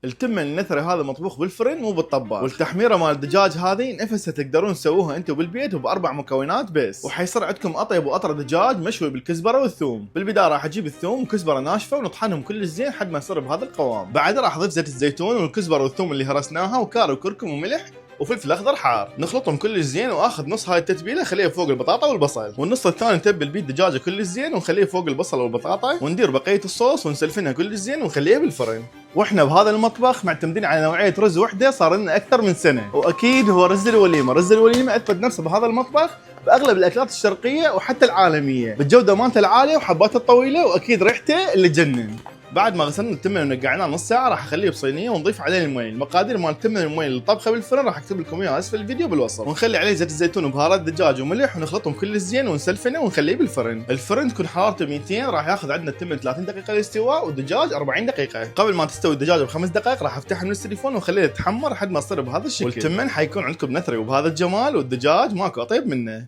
التمن النثري هذا مطبوخ بالفرن مو بالطباخ، والتحميره مال الدجاج هذه نفسها تقدرون تسووها انتم بالبيت وباربع مكونات بس، وحيصير عندكم اطيب واطرى دجاج مشوي بالكزبره والثوم. بالبدايه راح اجيب الثوم وكزبره ناشفه ونطحنهم كل زين لحد ما يصير بهذا القوام. بعد راح اضيف زيت الزيتون والكزبره والثوم اللي هرسناها وكاري وكركم وملح وفلفل اخضر حار، نخلطهم كل زين واخذ نص هاي التتبيله اخليها فوق البطاطا والبصل، والنص الثاني نتبل بيه الدجاجه كل زين ونخليه فوق البصل والبطاطا، وندير بقيه الصوص ونسلفنها كل زين ونخليها بالفرن. واحنا بهذا المطبخ معتمدين على نوعيه رز وحده صار لنا اكثر من سنه، واكيد هو رز الوليمه. رز الوليمه اثبت نفسه بهذا المطبخ باغلب الاكلات الشرقيه وحتى العالميه، بالجوده مالته العاليه وحباته الطويله واكيد ريحته اللي تجنن. بعد ما غسلنا التمن ونقعناه نص ساعه راح اخليه بصينيه ونضيف عليه المي. المقادير مال التمن والمي للطبخه بالفرن راح اكتب لكم اياها اسفل الفيديو بالوصف. ونخلي عليه زيت الزيتون وبهارات دجاج وملح ونخلطهم كل زين ونسلفنه ونخليه بالفرن. الفرن تكون حرارته 200، راح ياخذ عندنا التمن 30 دقيقه للاستواء والدجاج 40 دقيقه. قبل ما تستوي الدجاجه ب5 دقائق راح افتحها من السيليفون واخليها تتحمر لحد ما تصير بهذا الشكل. والتمن حيكون عندكم نثري وبهذا الجمال، والدجاج ماكو اطيب منه.